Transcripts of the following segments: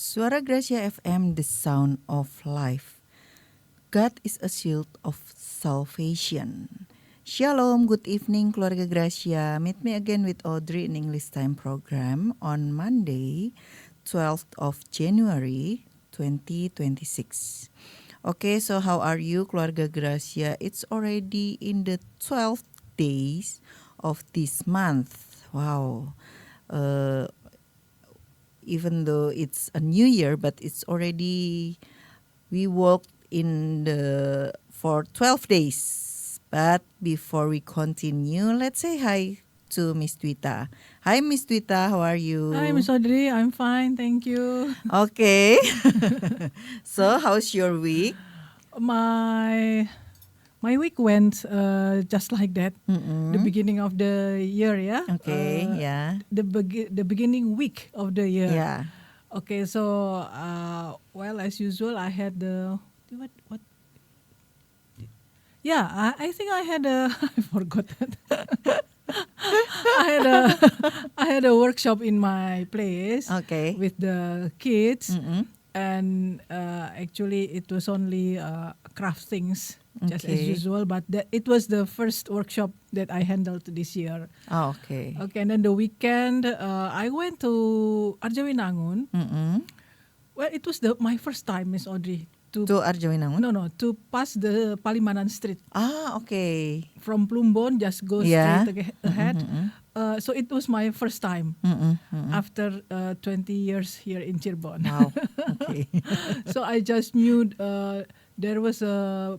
Suara Gracia FM, the sound of life. God is a shield of salvation. Shalom, good evening keluarga Gracia. Meet me again with Audrey in English Time program on Monday, 12th of January 2026. Okay, so how are you keluarga Gracia? It's already in the 12th days of this month. Wow. Even though it's a new year, but it's already, we walked in the for 12 days. But before we continue, let's say hi to Miss Twita. Hi Miss Twita, how are you? Hi, Miss Audrey. I'm fine, thank you. Okay. So how's your week? My week went just like that. The beginning of the year, yeah. Okay, yeah. The beginning week of the year. Yeah. Okay, so well, as usual, I had the what? Yeah, I think I had a I forgot that. I had a workshop in my place Okay. with the kids. Mm-mm. And actually it was only craft things just as Okay. usual, but it was the first workshop that I handled this year. Oh, okay. Okay, and then the weekend I went to Arjawinangun. Mm-mm. Well, it was my first time, Miss Audrey, to Arjawinangun? to pass the Palimanan Street Ah, okay. from Plumbon, just go Yeah. straight ahead. So it was my first time after 20 years here in Cirebon. Wow. Okay. So I just knew there was a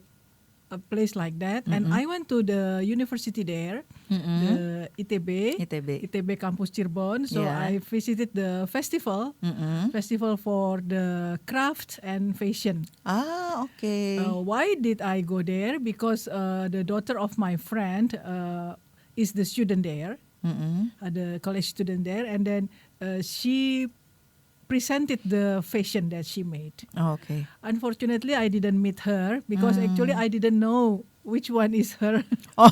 place like that, and I went to the university there, the ITB Campus Cirebon. So Yeah. I visited the festival for the craft and fashion. Ah, okay. Why did I go there? Because the daughter of my friend is the student there, the college student there, and then she presented the fashion that she made. Oh, okay. Unfortunately, I didn't meet her because actually I didn't know which one is her. Oh,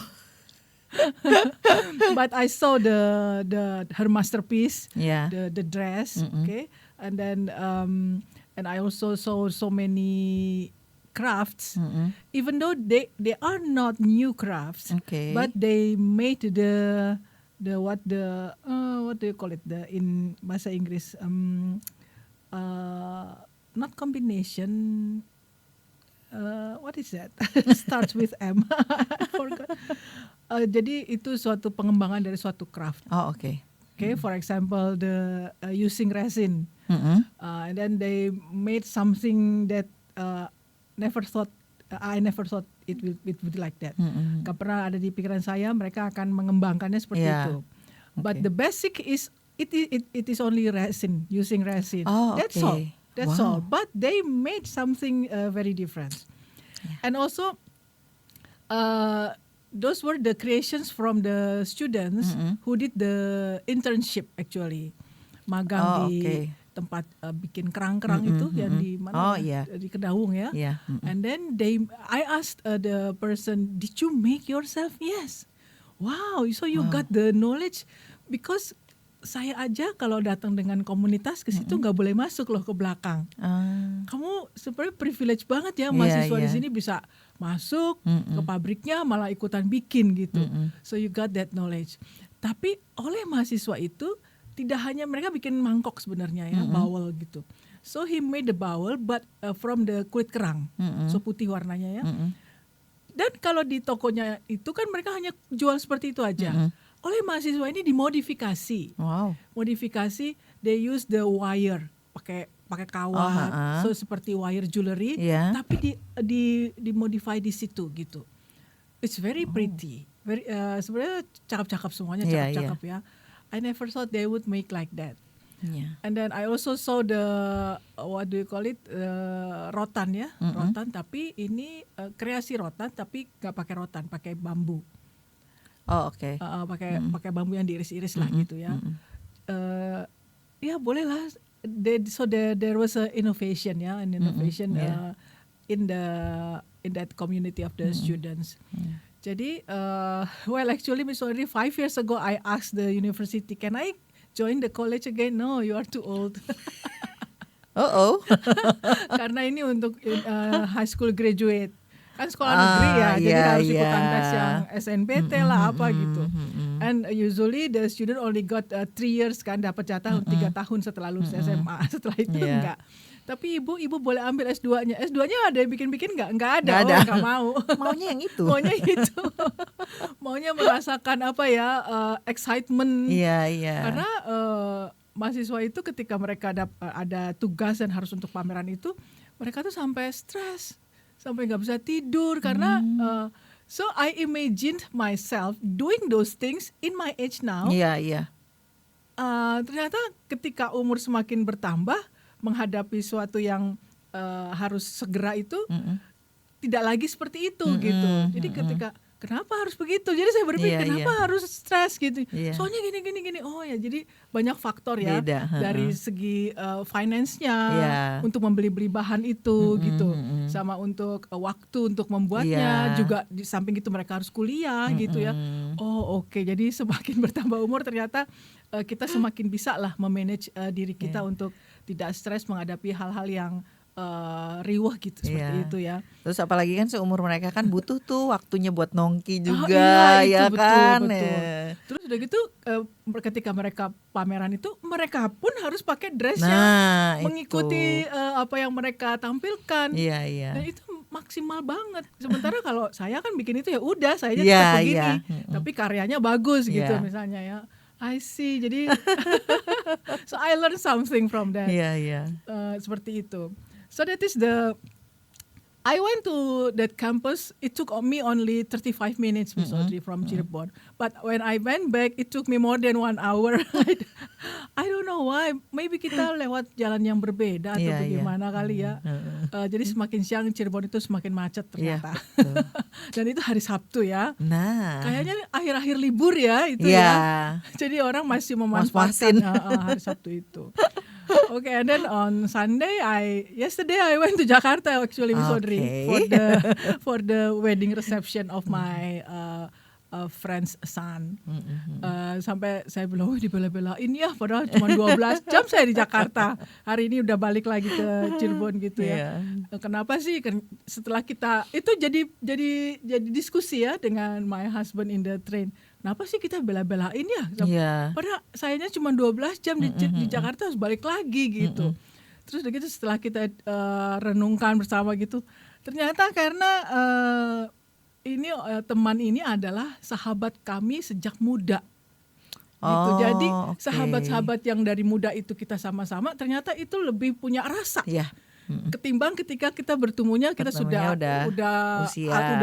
But I saw her masterpiece, yeah. the dress, okay, and then and I also saw so many crafts, even though they are not new crafts, Okay. but they made the what do you call it, the in bahasa Inggris, not combination, what is that? Starts with M. I forgot. Jadi itu suatu pengembangan dari suatu craft. Oh, okay. Okay, for example, the using resin, and then they made something that I never thought it would be like that. Gak pernah ada di pikiran saya mereka akan mengembangkannya seperti Yeah. itu. But Okay. the basic is it is only resin, using resin. Oh, That's all. okay. That's Wow. all. But they made something very different. And also, those were the creations from the students who did the internship actually, magang Oh, di okay. tempat bikin kerang-kerang itu yang di mana? Oh, yeah. Di Kedawung ya. Yeah. And then I asked the person, did you make yourself? Yes. Wow, so you got the knowledge, because saya aja kalau datang dengan komunitas ke situ nggak boleh masuk loh ke belakang. Kamu sebenarnya privilege banget ya, mahasiswa di yeah. sini bisa masuk ke pabriknya malah ikutan bikin gitu. So you got that knowledge. Tapi oleh mahasiswa itu tidak hanya mereka bikin mangkok sebenarnya ya, bawel gitu. So he made the bowl but from the kulit kerang, so putih warnanya ya. Dan kalau di tokonya itu kan mereka hanya jual seperti itu aja. Oleh mahasiswa ini dimodifikasi. Wow. Modifikasi, they use the wire, pakai kawat, so seperti wire jewelry, Yeah. tapi dimodify di situ gitu. It's very pretty, very sebenarnya cakep-cakap semuanya, Yeah, cakep-cakep ya. I never thought they would make like that. Yeah. And then I also saw the what do you call it, rotan ya, rotan, tapi ini kreasi rotan tapi nggak pakai rotan, pakai bambu. Oh, okay. Pakai bambu yang diiris-iris lah gitu ya. Ya boleh lah. There was a innovation ya, an innovation in that community of the students. Jadi well actually Miss Audrey, 5 years ago I asked the university, can I join the college again? No, you are too old. Oh. Karena ini untuk high school graduate. Kan sekolah negeri ya, jadi harus ikutan tes yang SNPT lah apa gitu. And usually the student only got 3 years kan, dapat jatah 3 tahun setelah lulus SMA. Setelah itu enggak. Tapi ibu boleh ambil S2-nya. S2-nya ada yang bikin-bikin enggak? Enggak ada. Enggak mau. Maunya yang itu. Maunya itu. Maunya merasakan apa ya, excitement. Iya. Karena mahasiswa itu ketika mereka ada tugas dan harus untuk pameran itu, mereka tuh sampai stres. Sampai nggak bisa tidur karena so I imagined myself doing those things in my age now. Iya. Ternyata ketika umur semakin bertambah, menghadapi suatu yang harus segera itu tidak lagi seperti itu gitu. Jadi ketika kenapa harus begitu? Jadi saya berpikir kenapa harus stres gitu? Soalnya gini. Oh ya, jadi banyak faktor ya. Beda, dari segi finance-nya untuk membeli bahan itu gitu, sama untuk waktu untuk membuatnya juga. Di samping itu mereka harus kuliah gitu ya. Oh oke. Jadi semakin bertambah umur ternyata kita semakin bisa lah memanage diri kita untuk tidak stres menghadapi hal-hal yang riuh gitu seperti itu ya. Terus apalagi kan seumur mereka kan butuh tuh waktunya buat nongki juga kan. Betul. Terus udah gitu ketika mereka pameran itu mereka pun harus pakai dress yang mengikuti apa yang mereka tampilkan. Iya. Dan itu maksimal banget. Sementara kalau saya kan bikin itu ya udah saya tetap begini, tapi karyanya bagus gitu misalnya ya. I see. Jadi so I learned something from that. Iya. Seperti itu. So that is I went to that campus. It took me only 35 minutes, Miss Audrey, from Cirebon. But when I went back, it took me more than 1 hour. I don't know why. Maybe kita lewat jalan yang berbeda atau bagaimana kali ya. Jadi semakin siang Cirebon itu semakin macet ternyata. Dan itu hari Sabtu ya. Nah, kayaknya akhir-akhir libur ya itu ya. Jadi orang masih memanfaatkan hari Sabtu itu. Okay, and then on Sunday, yesterday I went to Jakarta actually, Miss Audrey, for the wedding reception of my friend's son. Sampai saya bilang, dibela-belain ya, padahal cuma 12 jam saya di Jakarta. Hari ini udah balik lagi ke Cirebon gitu ya. Kenapa sih? Setelah kita itu jadi diskusi ya dengan my husband in the train. Kenapa sih kita bela-belain ya? Padahal sayanya cuma 12 jam di Jakarta harus balik lagi gitu. Terus begitu setelah kita renungkan bersama gitu, ternyata karena teman ini adalah sahabat kami sejak muda. Gitu. Jadi sahabat-sahabat yang dari muda itu kita sama-sama ternyata itu lebih punya rasa. Ketimbang ketika kita bertemunya kita sudah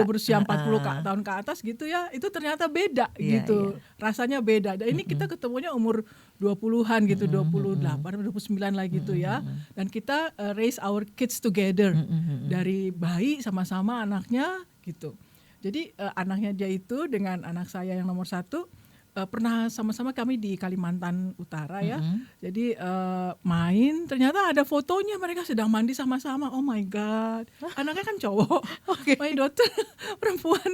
berusia 40 tahun ke atas gitu ya, itu ternyata beda gitu. Rasanya beda. Dan ini kita ketemunya umur 20-an gitu, 28, 29 lah gitu ya. Dan kita raise our kids together. Dari bayi sama-sama anaknya gitu. Jadi anaknya dia itu dengan anak saya yang nomor 1 pernah sama-sama kami di Kalimantan Utara ya. Jadi main, ternyata ada fotonya mereka sedang mandi sama-sama. Oh my God, anaknya kan cowok, my daughter perempuan.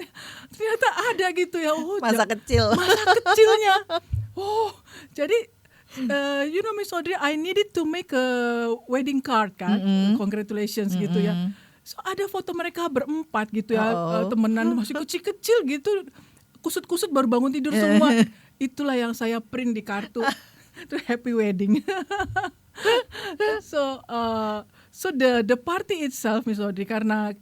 Ternyata ada gitu ya. Masa kecilnya. Jadi Miss Audrey, I needed to make a wedding card kan. Congratulations gitu ya. So ada foto mereka berempat gitu ya, temenan masih kecil-kecil gitu. Kusut-kusut baru bangun tidur semua. Itulah yang saya print di kartu. Itu happy wedding. So the party itself, Miss Audrey, karena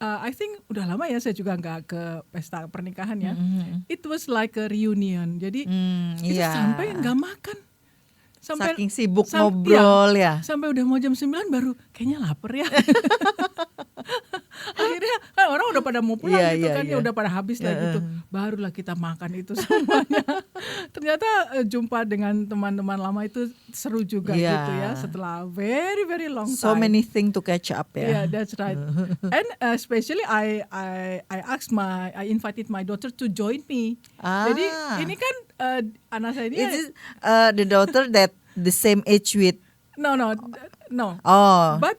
I think udah lama ya saya juga nggak ke pesta pernikahan ya. It was like a reunion. Jadi itu sampai nggak makan. Saking sibuk ngobrol ya. Sampai udah mau jam 9 baru kayaknya lapar ya. Akhirnya kan orang udah pada mau pulang gitu kan, ya udah pada habis lah gitu. Barulah kita makan itu semuanya. Ternyata jumpa dengan teman-teman lama itu seru juga gitu ya, setelah very very long time. So many things to catch up ya. Yeah, that's right. And especially I invited my daughter to join me. Jadi ini kan anak saya ini. Is it the daughter that the same age with? No. Oh. But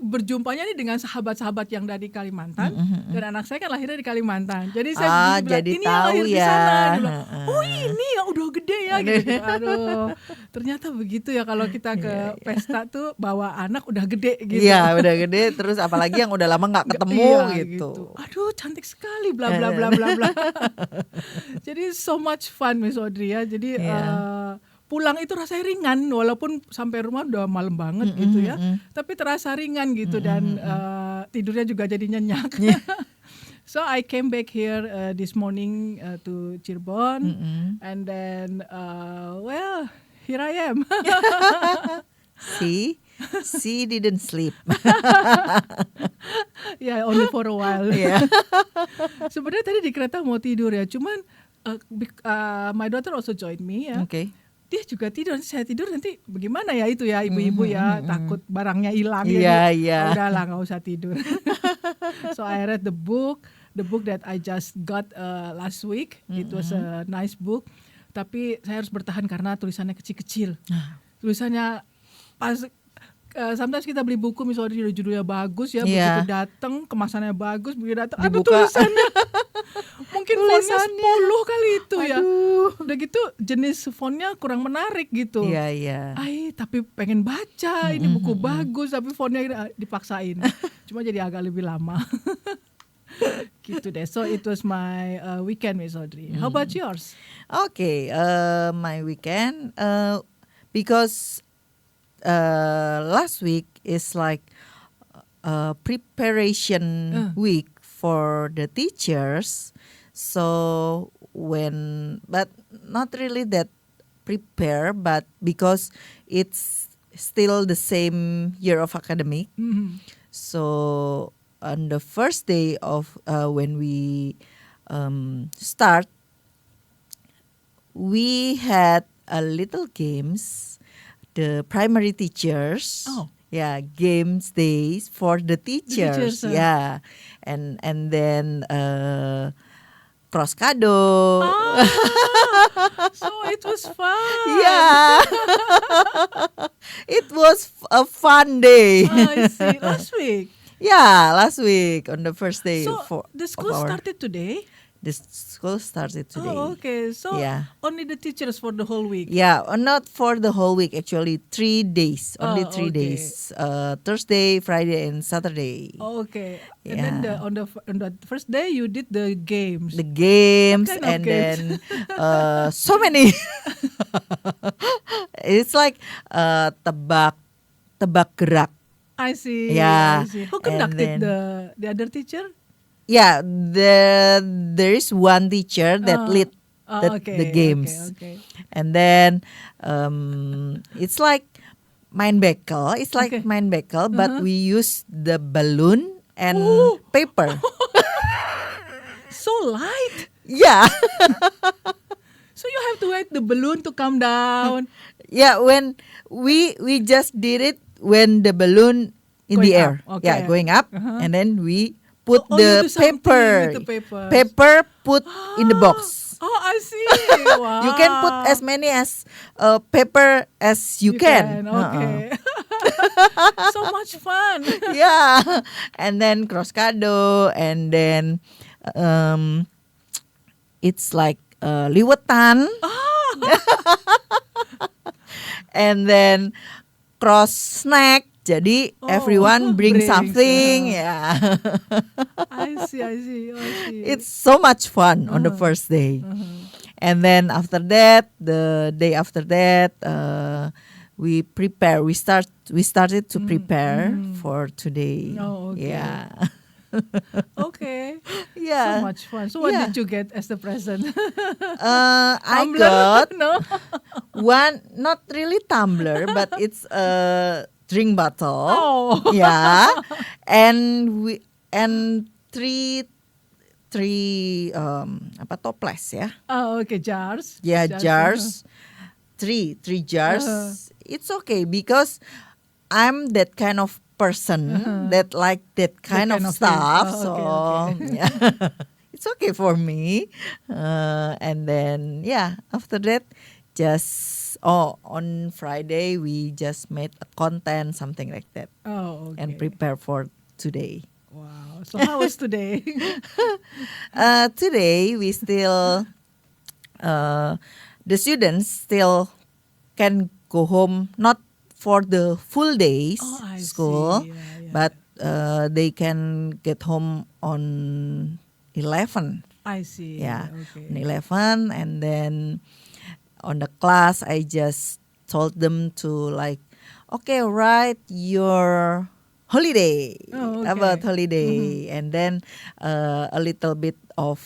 berjumpanya nih dengan sahabat-sahabat yang dari Kalimantan, dan anak saya kan lahirnya di Kalimantan. Jadi saya bilang, jadi ini tahu yang lahir ya. di sana. Dia bilang, oh ini yang udah gede ya gitu. Aduh, ternyata begitu ya kalau kita ke pesta tuh bawa anak udah gede gitu. Iya, udah gede, terus apalagi yang udah lama nggak ketemu Iya, gitu. Aduh, cantik sekali bla bla bla bla bla. Jadi so much fun Miss Audrey ya. Jadi pulang itu rasanya ringan walaupun sampai rumah udah malam banget gitu ya. Tapi terasa ringan gitu dan tidurnya juga jadi nyenyak. So I came back here this morning to Cirebon and then well, here I am. See didn't sleep. Ya, only for a while. Yeah. Sebenarnya tadi di kereta mau tidur ya, cuman my daughter also joined me ya. Okay. Dia juga tidur, saya tidur nanti bagaimana ya itu ya ibu-ibu ya takut barangnya hilang Iya. udahlah nggak usah tidur. So I read the book that I just got last week. It was a nice book, tapi saya harus bertahan karena tulisannya kecil-kecil. Tulisannya pas sometimes kita beli buku misalnya judulnya bagus ya, begitu datang kemasannya bagus, begitu datang ada tulisannya. Mungkin fontnya 10 kali itu ya. Udah gitu jenis fontnya kurang menarik gitu. Iya. Tapi pengen baca, ini buku bagus tapi fontnya dipaksain. Cuma jadi agak lebih lama. Gitu deh. So it was my weekend Miss Audrey. How about yours? Okay, my weekend because last week is like preparation week for the teachers. So but not really that prepare, but because it's still the same year of academic. So on the first day of when we start, we had a little games. The primary teachers. Yeah, games days for the teachers. Yeah, and then cross kado. So it was fun. Yeah, it was a fun day. I see. Last week. Yeah, last week on the first day. So the school started today? The school started today. Oh, okay. So only the teachers for the whole week? Yeah, not for the whole week. Actually, 3 days. Only 3 days. Thursday, Friday, and Saturday. Oh, okay. And then on the first day you did the games. The games and games? Then so many. It's like tebak gerak. I see. Yeah. I see. Who conducted the other teacher? Yeah, there is one teacher that lead the games. Okay. And then it's like main bekel. It's like main bekel, but we use the balloon and paper. So light. Yeah. So you have to wait the balloon to come down. Yeah, when we just did it when the balloon in going the air. Up. Yeah, going up, and then we put you the do something paper. with the papers. Paper put in the box. Oh, I see. Wow. You can put as many as paper as you can. Okay. So much fun. Yeah, and then cross kado, and then it's like liwetan, and then cross snack. Jadi everyone bring something. Yeah. I see. It's so much fun on the first day. And then after that, the day after that, we prepare. We started to prepare for today. Oh, okay. Yeah. Okay. Yeah. So much fun. So what did you get as the present? I got one, not really tumbler, but it's a drink bottle. Oh. Yeah. And three toples ya. Oh, okay, jars. Yeah, jars. Three jars. It's okay because I'm that kind of person that like that kind of stuff. Oh, so okay. yeah. It's okay for me. And then after that on Friday we just made a content, something like that. Oh, okay. And prepare for today. Wow. So how was today? Today we still the students still can go home not for the full days Oh, I school, see. Yeah, but they can get home on 11. I see. Yeah, Okay. on 11, and then on the class I just told them to like, okay, write your holiday Oh, okay. about holiday, and then a little bit of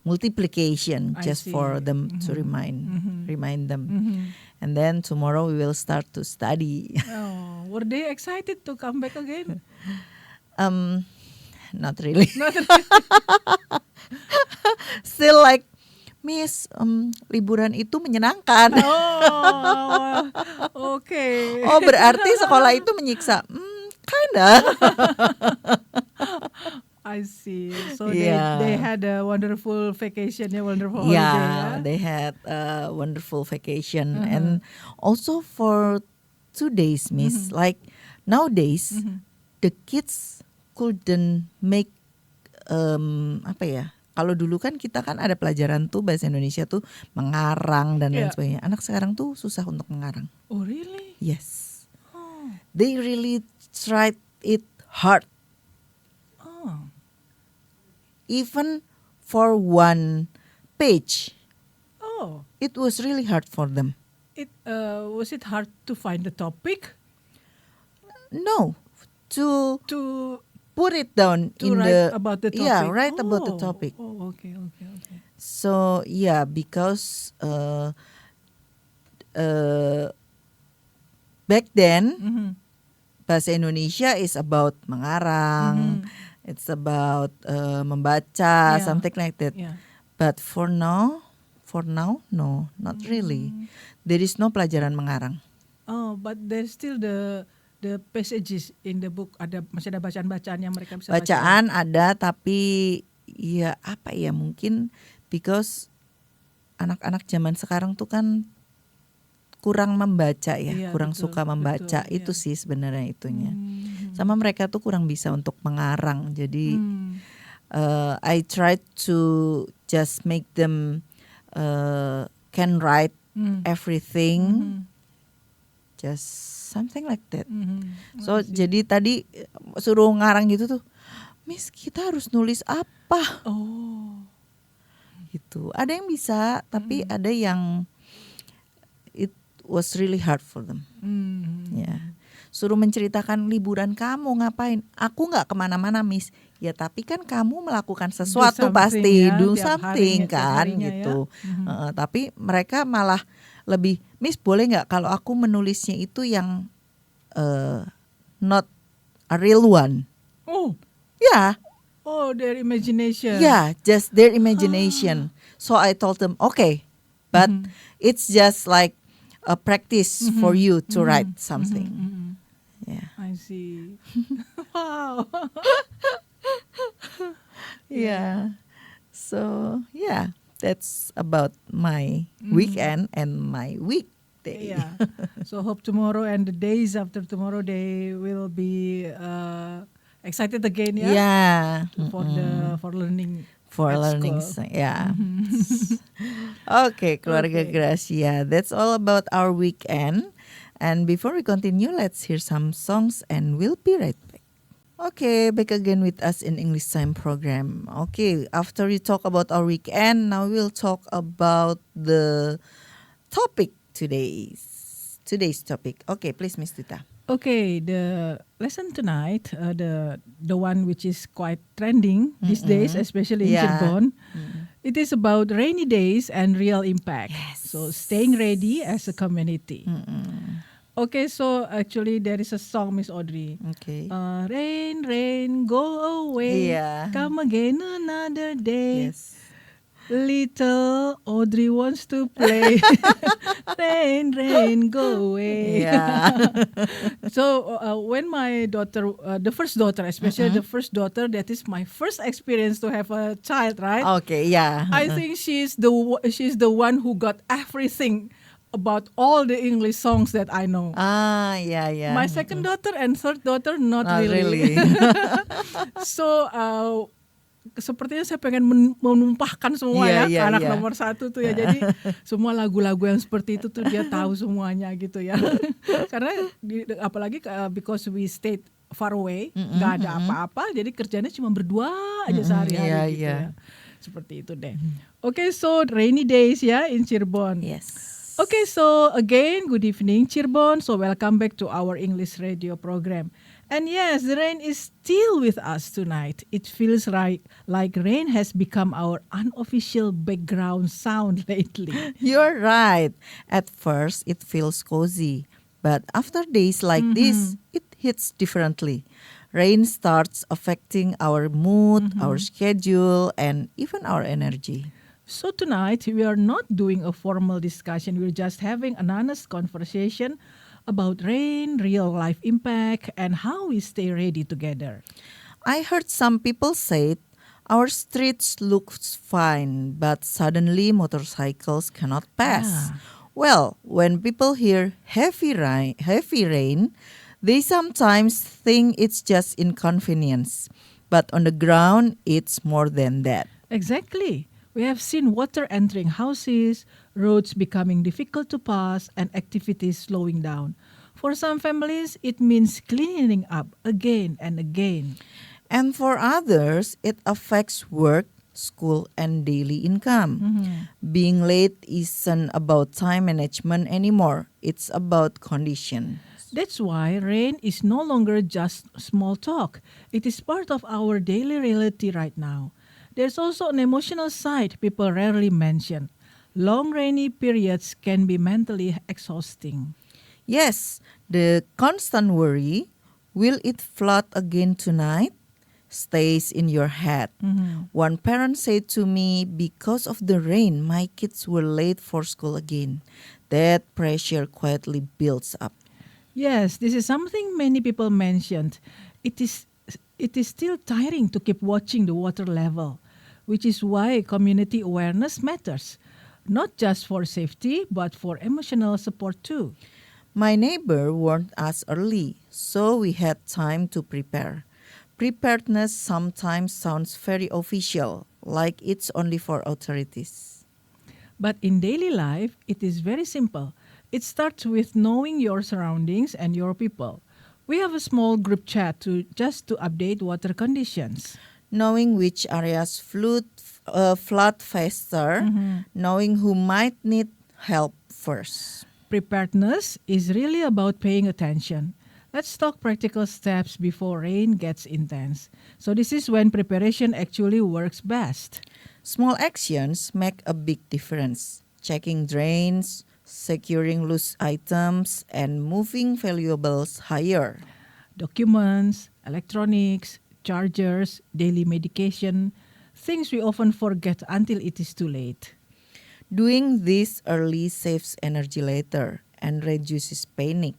multiplication I just see. for them to remind them, and then tomorrow we will start to study. Oh, were they excited to come back again? Not really. Not Still like, Miss, liburan itu menyenangkan. Oh, okay. Oh, berarti sekolah itu menyiksa. Kinda. I see. So Yeah. they had a wonderful vacation, a wonderful holiday. Yeah, they had a wonderful vacation, and also for 2 days, Miss. Like nowadays, the kids couldn't make apa ya? Kalau dulu kan kita kan ada pelajaran tuh bahasa Indonesia tuh mengarang dan lain Yeah. sebagainya. Anak sekarang tuh susah untuk mengarang. Oh, really? Yes, Oh, they really tried it hard. oh, Even for one page, oh. it was really hard for them. Was it hard to find the topic No, to to put it down to in write the about the topic? yeah, write about the topic. Oh, okay. So yeah, because back then bahasa Indonesia is about mengarang, it's about membaca, Yeah. something like that. Yeah. But for now, no, not really. There is no pelajaran mengarang. Oh, but there's still the passages in the book. Masih ada bacaan-bacaan yang mereka bisa baca. Bacaan ada, tapi ya apa ya, mungkin because anak-anak zaman sekarang tuh kan kurang membaca ya, Iya, kurang betul, suka membaca. betul, Itu iya. sih sebenarnya itunya. Sama mereka tuh kurang bisa untuk mengarang. Jadi I try to just make them can write everything, just something like that. So jadi tadi suruh ngarang gitu tuh, Miss, kita harus nulis apa? Oh. Gitu. Ada yang bisa, tapi ada yang it was really hard for them. Ya, suruh menceritakan liburan kamu ngapain? Aku nggak kemana-mana, Miss. Ya tapi kan kamu melakukan sesuatu something pasti, ya, do tiap something harinya, tiap kan harinya ya. gitu. Tapi mereka malah lebih, Miss boleh nggak kalau aku menulisnya itu yang not a real one? Oh, Ya, oh, their imagination. yeah, just their imagination. So I told them, okay, but it's just like a practice for you to write something. Yeah. I see. Wow. Yeah. So yeah, that's about my weekend and my weekday. Yeah. So hope tomorrow and the days after tomorrow they will be excited again, yeah. Yeah. For learning. For at learning, school. yeah. Okay, Keluarga Okay. Gracia, that's all about our weekend. And before we continue, let's hear some songs and we'll be right back. Okay, back again with us in English Time program. Okay, after we talk about our weekend, now we'll talk about the topic today's topic. Okay, please, Miss Tita. Okay, the lesson tonight, the one which is quite trending these days, especially in Yeah. Cirebon, it is about rainy days and real impact. So staying ready as a community. Okay, so actually there is a song, Miss Audrey. Okay. Rain, rain, go away. Yeah. Come again another day. Yes. Little Audrey wants to play. Rain, rain, go away. Yeah. So when my daughter, the first daughter, especially the first daughter, that is my first experience to have a child, right? Okay, yeah. I think she's the one who got everything about all the English songs that I know. Yeah. My second daughter and third daughter, not Not really. really. So sepertinya saya pengen menumpahkan semua Iya, ya ke iya, anak iya. nomor 1 tuh ya. Jadi semua lagu-lagu yang seperti itu tuh dia tahu semuanya gitu ya. Karena apalagi because we stayed far away, nggak ada apa-apa, jadi kerjanya cuma berdua aja sehari-hari Iya, gitu iya. ya. Seperti itu deh. Okay, so rainy days ya in Cirebon. Yes. Okay, so again, good evening, Cirebon. So welcome back to our English radio program. And yes, the rain is still with us tonight. It feels like rain has become our unofficial background sound lately. You're right. At first, it feels cozy. But after days like this, it hits differently. Rain starts affecting our mood, our schedule, and even our energy. So tonight, we are not doing a formal discussion. We're just having an honest conversation about rain, real life impact, and how we stay ready together. I heard some people say our streets look fine, but suddenly motorcycles cannot pass. Well, when people hear heavy rain, they sometimes think it's just inconvenience. But on the ground, it's more than that. Exactly. We have seen water entering houses, roads becoming difficult to pass, and activities slowing down. For some families, it means cleaning up again and again. And for others, it affects work, school, and daily income. Being late isn't about time management anymore. It's about condition. That's why rain is no longer just small talk. It is part of our daily reality right now. There's also an emotional side people rarely mention. Long rainy periods can be mentally exhausting. Yes, the constant worry, will it flood again tonight, stays in your head. One parent said to me, because of the rain, my kids were late for school again. That pressure quietly builds up. Yes, this is something many people mentioned. It is still tiring to keep watching the water level, which is why community awareness matters, not just for safety, but for emotional support too. My neighbor warned us early, so we had time to prepare. Preparedness sometimes sounds very official, like it's only for authorities. But in daily life, it is very simple. It starts with knowing your surroundings and your people. We have a small group chat just to update water conditions. Knowing which areas flood faster, knowing who might need help first. Preparedness is really about paying attention. Let's talk practical steps before rain gets intense. So this is when preparation actually works best. Small actions make a big difference. Checking drains, securing loose items, and moving valuables higher. Documents, electronics, chargers, daily medication, things we often forget until it is too late. Doing this early saves energy later and reduces panic.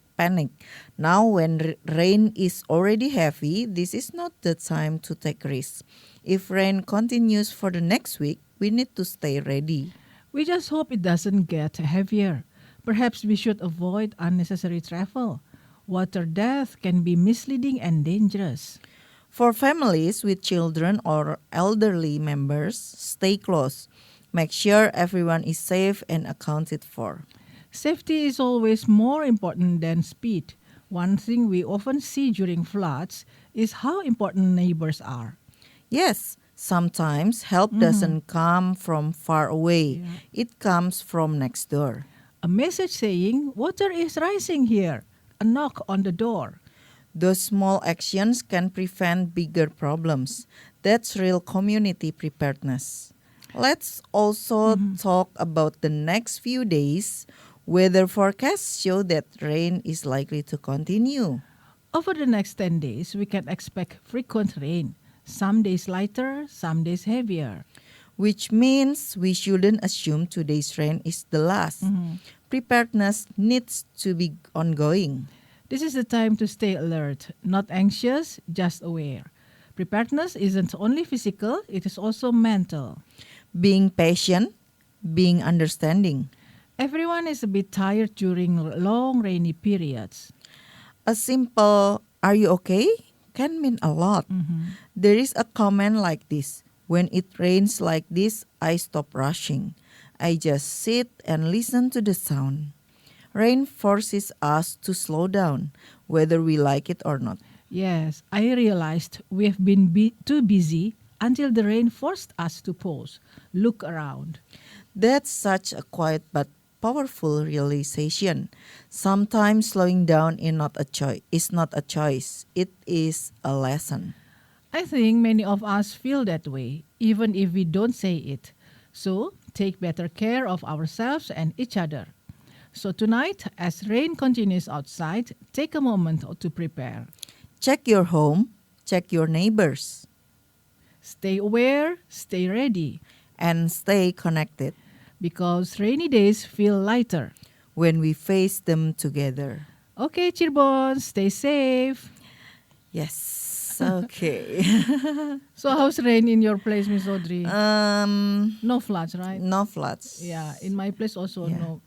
Now when rain is already heavy, this is not the time to take risks. If rain continues for the next week, we need to stay ready. We just hope it doesn't get heavier. Perhaps we should avoid unnecessary travel. Water death can be misleading and dangerous. For families with children or elderly members, stay close. Make sure everyone is safe and accounted for. Safety is always more important than speed. One thing we often see during floods is how important neighbors are. Yes, sometimes help doesn't come from far away. It comes from next door. A message saying, water is rising here. A knock on the door. Those small actions can prevent bigger problems. That's real community preparedness. Let's also talk about the next few days. Weather forecasts show that rain is likely to continue. Over the next 10 days, we can expect frequent rain. Some days lighter, some days heavier. Which means we shouldn't assume today's rain is the last. Preparedness needs to be ongoing. This is the time to stay alert, not anxious, just aware. Preparedness isn't only physical, it is also mental. Being patient, being understanding. Everyone is a bit tired during long rainy periods. A simple, "Are you okay?" can mean a lot. There is a comment like this: When it rains like this, I stop rushing. I just sit and listen to the sound. Rain forces us to slow down, whether we like it or not. Yes, I realized we've been too busy until the rain forced us to pause, look around. That's such a quiet but powerful realization. Sometimes slowing down is not a choice, it is a lesson. I think many of us feel that way, even if we don't say it. So, take better care of ourselves and each other. So, tonight, as rain continues outside, take a moment to prepare. Check your home, check your neighbors, Stay aware, stay ready, and stay connected because rainy days feel lighter. when we face them together. Okay, Cirebon, stay safe. Yes, okay. So, how's rain in your place, Miss Audrey? um, No floods, right? no floods. Yeah, in my place also Yeah. no.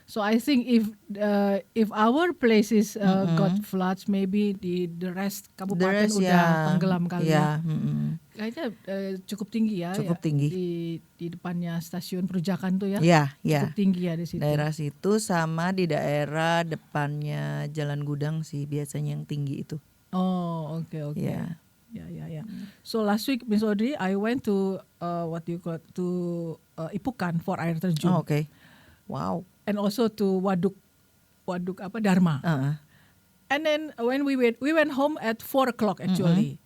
So I think if our places got floods, maybe the rest The kabupaten rest, udah yeah, tenggelam kali yeah, ya. Kayaknya cukup tinggi ya. Cukup ya, tinggi. di depannya stasiun Perujakan tuh ya. Ya, ya. Cukup tinggi ya di situ. Daerah situ sama di daerah depannya Jalan Gudang sih biasanya yang tinggi itu. Oh, oke. Ya. Ya. So last week, Miss Audrey, I went to what you call to Ipukan for air terjun. Oh, oke. Wow. And also to Waduk apa Dharma. And then when we went home at 4 o'clock actually.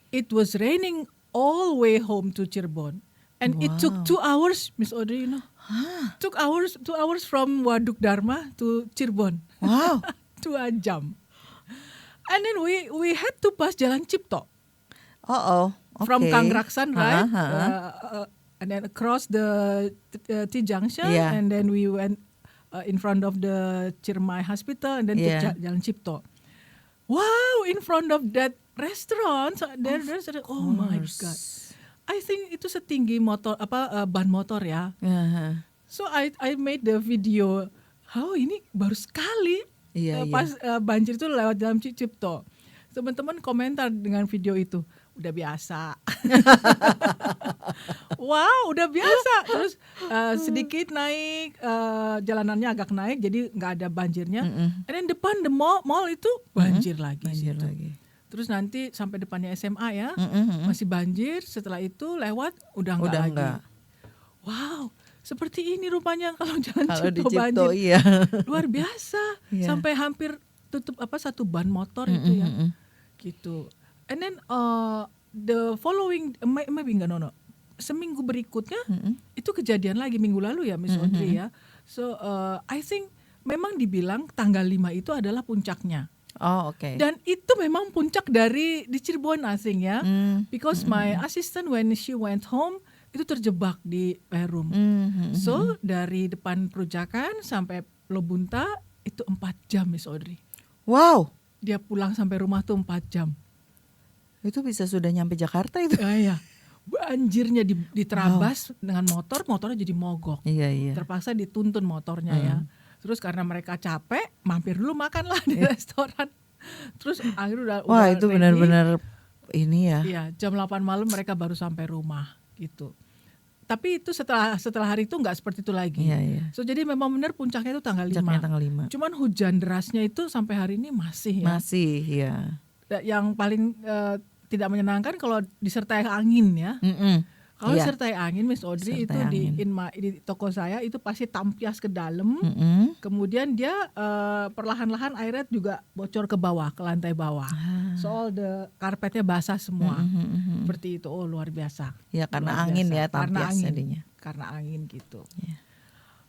It was raining all way home to Cirebon. And it took 2 hours, Miss Audrey, you know. Took 2 hours from Waduk Dharma to Cirebon. Wow. 2 jam. And then we had to pass Jalan Cipto. Oh, okay. From Kang Raksan, right? And then across the T junction, Yeah. and then we went in front of the Ciremai Hospital, and then Yeah. to Jalan Cipto. Wow, in front of that restaurant, there's oh my God. I think itu setinggi motor ban motor ya. So I made the video. Ini baru sekali pas banjir itu lewat Jalan Cipto. Teman-teman komentar dengan video itu. Udah biasa. Wow, udah biasa. Terus sedikit naik, jalanannya agak naik, jadi nggak ada banjirnya. And then depan the mall itu banjir lagi. Banjir lagi. Terus nanti sampai depannya SMA ya, masih banjir. Setelah itu lewat udah nggak lagi. Enggak. Wow, seperti ini rupanya kalau Jalan Kalau di Cipto Cipto, banjir. iya. Luar biasa. Iya. Sampai hampir tutup satu ban motor itu ya. Gitu. And then the following maybe enggak no. Seminggu berikutnya itu kejadian lagi minggu lalu ya Miss Audrey ya. So I think memang dibilang tanggal 5 itu adalah puncaknya. Oh, oke. Dan itu memang puncak dari di Cirebon I think ya. Because my assistant when she went home itu terjebak di Perum. So dari depan Perujakan sampai Lobunta itu 4 jam Miss Audrey. Wow. Dia pulang sampai rumah tuh 4 jam. Itu bisa sudah nyampe Jakarta itu. Iya. Banjirnya diterabas dengan motornya jadi mogok. Iya. Terpaksa dituntun motornya ya. Terus karena mereka capek, mampir dulu makan lah di restoran. Terus akhirnya Wah, udah itu ready. benar-benar ini ya. Iya, jam 8 malam mereka baru sampai rumah gitu. Tapi itu setelah hari itu nggak seperti itu lagi. Iya. So jadi memang benar puncaknya itu tanggal 5. Puncaknya tanggal 5. Cuman hujan derasnya itu sampai hari ini masih ya. Masih, ya. Yang paling tidak menyenangkan kalau disertai angin ya. Kalau disertai angin Miss Audrey Sertai itu di toko saya itu pasti tampias ke dalam. Kemudian dia perlahan-lahan airnya juga bocor ke bawah, ke lantai bawah. So all the karpetnya basah semua. Seperti itu. Oh, luar biasa. Ya karena Luar angin biasa. ya tampias jadinya. Karena angin gitu.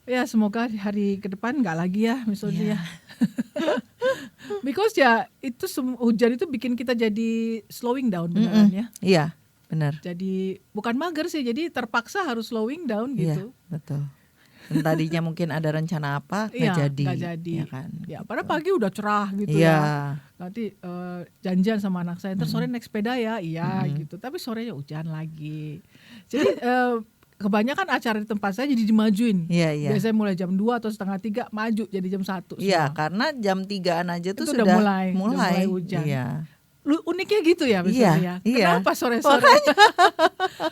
Ya semoga di hari ke depan nggak lagi ya Miss Audrey ya. Because ya itu hujan itu bikin kita jadi slowing down beneran ya. Iya, benar. Jadi bukan mager sih, jadi terpaksa harus slowing down gitu. Iya, betul. Dan tadinya mungkin ada rencana apa nggak jadi. Nggak jadi. Ya kan. Ya, padahal pagi udah cerah gitu Iya. ya. Nanti janjian sama anak saya, ntar sore naik sepeda ya, iya gitu. Tapi sorenya hujan lagi. Jadi kebanyakan acara di tempat saya jadi dimajuin. Iya. Biasanya mulai jam 2 atau setengah 3 maju jadi jam 1. Iya, karena jam 3-an aja tuh itu sudah udah mulai mulai hujan. Iya. Uniknya gitu ya misalnya. Iya. Kenapa sore-sore?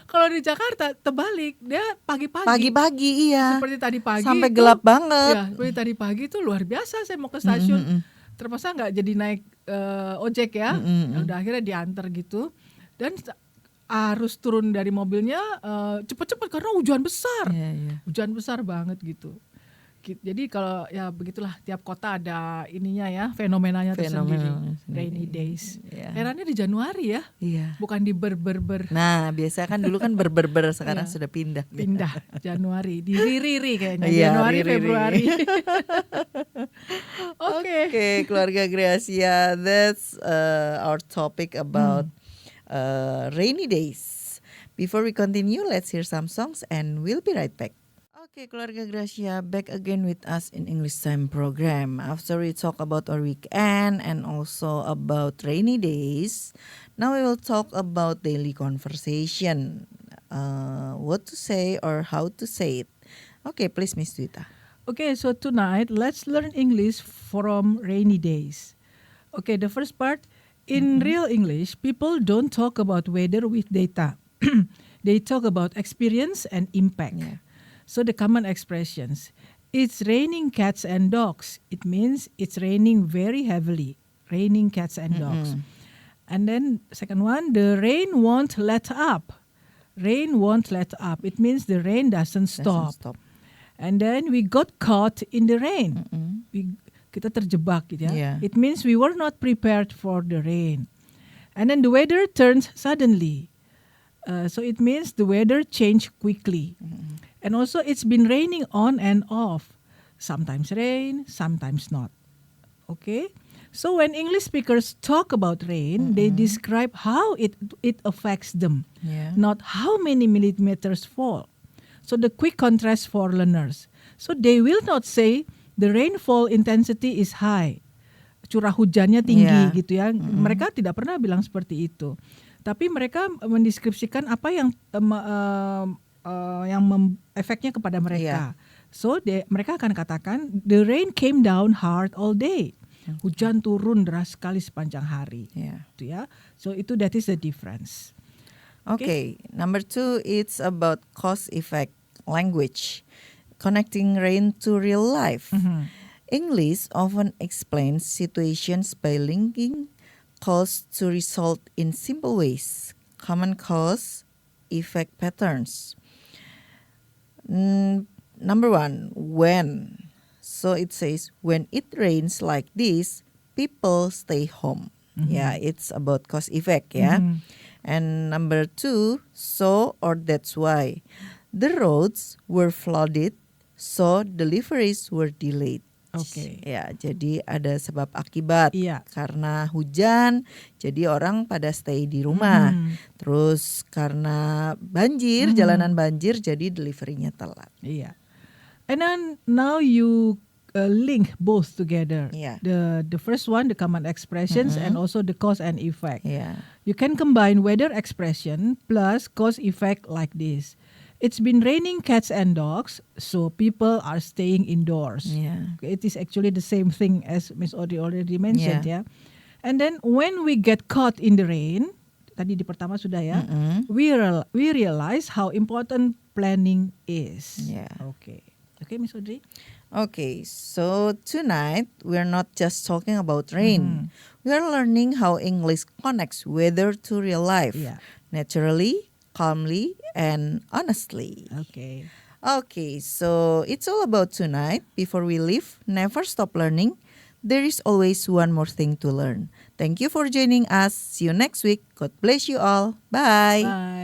Kalau di Jakarta terbalik, dia pagi-pagi. Pagi-pagi iya. Seperti tadi pagi Sampai itu, gelap banget. Ya, seperti tadi pagi itu luar biasa. Saya mau ke stasiun, terpaksa nggak jadi naik ojek ya. Udah akhirnya diantar gitu. Dan harus turun dari mobilnya cepet-cepet karena hujan besar. Hujan besar banget gitu. Jadi kalau ya begitulah, tiap kota ada ininya ya, fenomenanya tersendiri. Rainy days. Herannya di Januari ya, bukan di ber. Nah biasa kan dulu kan ber sekarang sudah pindah. Pindah Januari, di riri kayaknya. Iya, Januari, riri. Februari. Oke, keluarga Gracia, that's our topic about rainy days. Before we continue, let's hear some songs and we'll be right back. Okay, keluarga Gracia, back again with us in English Time program. After we talk about our weekend and also about rainy days, now we will talk about daily conversation. What to say or how to say it. Okay, please, Miss Dwita. Okay, so tonight let's learn English from rainy days. Okay, the first part, in real English, people don't talk about weather with data. They talk about experience and impact. Yeah. So the common expressions, it's raining cats and dogs. It means it's raining very heavily. Raining cats and dogs. And then second one, the rain won't let up. Rain won't let up. It means the rain doesn't stop. And then we got caught in the rain. Kita terjebak gitu ya. Yeah. It means we were not prepared for the rain. And then the weather turns suddenly. So it means the weather changed quickly. And also it's been raining on and off. Sometimes rain, sometimes not. Okay? So when English speakers talk about rain, they describe how it affects them, not how many millimeters fall. So the quick contrast for learners. So they will not say the rainfall intensity is high. Curah hujannya tinggi gitu ya. Mereka tidak pernah bilang seperti itu. Tapi mereka mendeskripsikan apa yang efeknya kepada mereka. So mereka akan katakan the rain came down hard all day. Hujan turun deras sekali sepanjang hari. Gitu ya. So that is the difference. Okay. Number 2, it's about cause effect language, connecting rain to real life. English often explains situations by linking cause to result in simple ways. Common cause effect patterns. Number 1, when. So it says, when it rains like this, people stay home. Yeah, it's about cause effect, yeah. And number 2, so or that's why. The roads were flooded, so deliveries were delayed. Okay. Ya, jadi ada sebab akibat. Karena hujan, jadi orang pada stay di rumah. Terus karena banjir, jalanan banjir, jadi deliverynya telat. And then now you link both together. The first one, the common expressions, and also the cause and effect. You can combine weather expression plus cause effect like this. It's been raining cats and dogs, so people are staying indoors. It is actually the same thing as Miss Audrey already mentioned, And then when we get caught in the rain, tadi di pertama sudah ya, we realize how important planning is. Okay, Miss Audrey. Okay, so tonight we're not just talking about rain. We are learning how English connects weather to real life, naturally, calmly, and honestly. Okay, so it's all about tonight. Before we leave, never stop learning. There is always one more thing to learn. Thank you for joining us. See you next week. God bless you all. Bye. Bye.